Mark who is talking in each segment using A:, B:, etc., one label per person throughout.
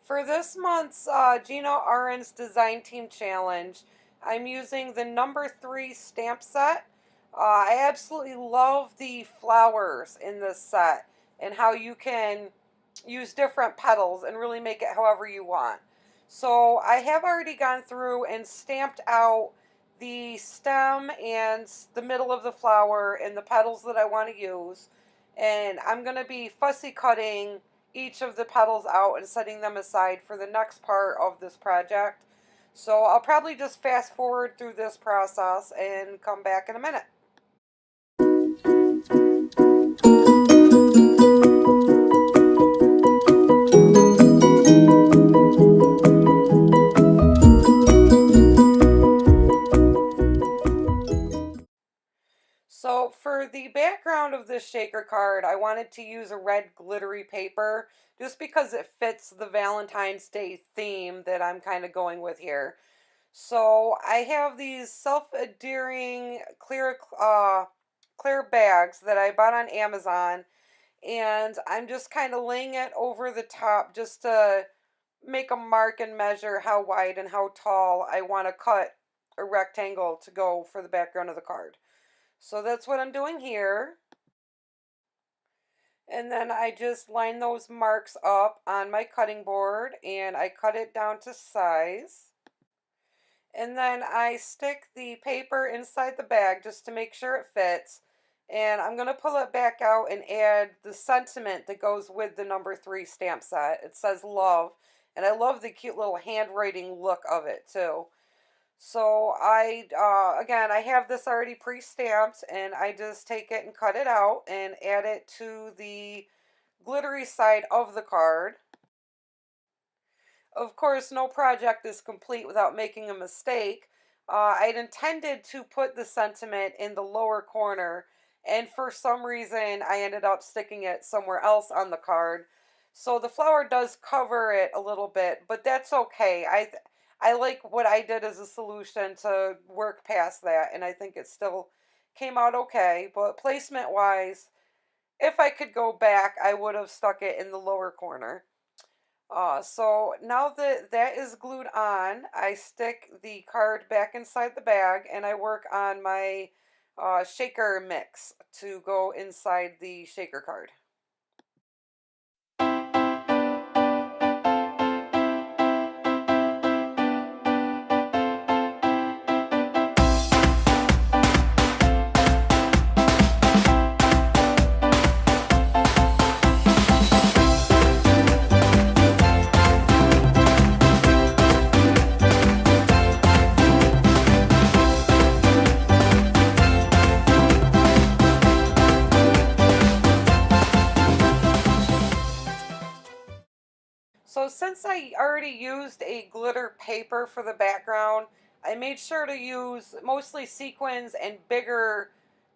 A: For this month's Gina Ahren's Design Team Challenge, I'm using the number 3 stamp set. I absolutely love the flowers in this set and how you can use different petals and really make it however you want. So I have already gone through and stamped out the stem and the middle of the flower and the petals that I want to use. And I'm going to be fussy cutting each of the petals out and setting them aside for the next part of this project. So I'll probably just fast forward through this process and come back in a minute. So for the background of this shaker card, I wanted to use a red glittery paper just because it fits the Valentine's Day theme that I'm kind of going with here. So I have these self-adhering clear bags that I bought on Amazon, and I'm just kind of laying it over the top just to make a mark and measure how wide and how tall I want to cut a rectangle to go for the background of the card. So that's what I'm doing here. And then I just line those marks up on my cutting board and I cut it down to size. And then I stick the paper inside the bag just to make sure it fits. And I'm going to pull it back out and add the sentiment that goes with the number 3 stamp set. It says love. And I love the cute little handwriting look of it too. So again, I have this already pre-stamped and I just take it and cut it out and add it to the glittery side of the card. Of course, no project is complete without making a mistake. I'd intended to put the sentiment in the lower corner, and for some reason, I ended up sticking it somewhere else on the card. So the flower does cover it a little bit, but that's okay. I like what I did as a solution to work past that, and I think it still came out okay. But placement-wise, if I could go back, I would have stuck it in the lower corner. So now that that is glued on, I stick the card back inside the bag and I work on my shaker mix to go inside the shaker card. So since I already used a glitter paper for the background, I made sure to use mostly sequins and bigger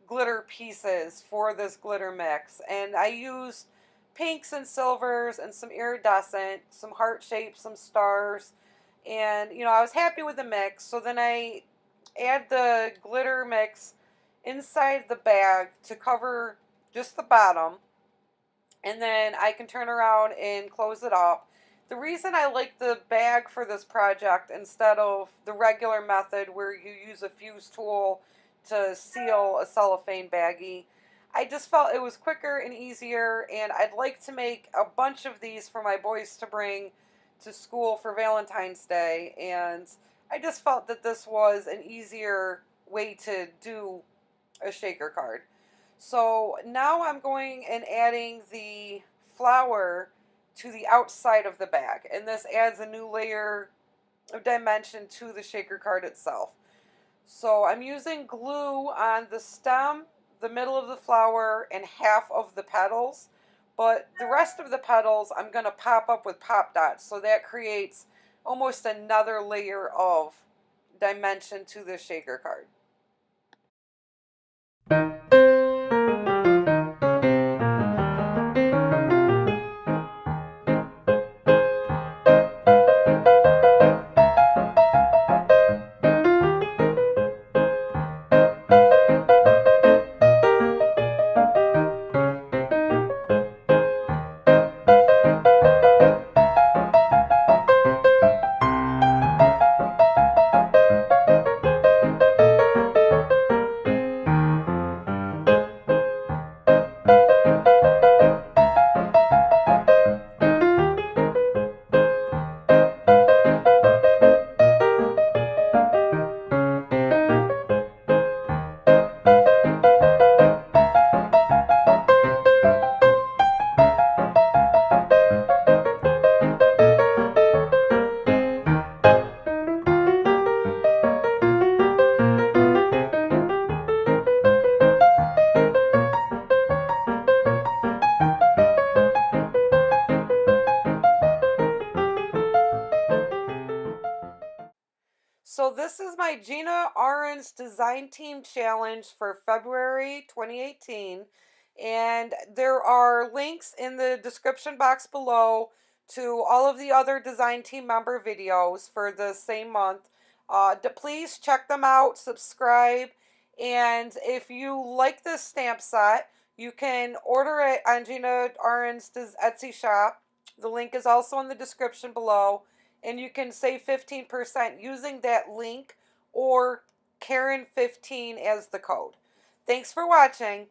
A: glitter pieces for this glitter mix. And I used pinks and silvers and some iridescent, some heart shapes, some stars. And, I was happy with the mix. So then I add the glitter mix inside the bag to cover just the bottom. And then I can turn around and close it up. The reason I like the bag for this project instead of the regular method where you use a fuse tool to seal a cellophane baggie, I just felt it was quicker and easier, and I'd like to make a bunch of these for my boys to bring to school for Valentine's Day, and I just felt that this was an easier way to do a shaker card. So now I'm going and adding the flower to the outside of the bag, and this adds a new layer of dimension to the shaker card itself. So I'm using glue on the stem, the middle of the flower, and half of the petals, but the rest of the petals I'm going to pop up with pop dots, so that creates almost another layer of dimension to the shaker card. So this is my Gina Ahren's Design Team Challenge for February 2018. And there are links in the description box below to all of the other design team member videos for the same month. Please check them out, subscribe, and if you like this stamp set, you can order it on Gina Ahren's Etsy shop. The link is also in the description below, and you can save 15% using that link or Karen15 as the code. Thanks for watching.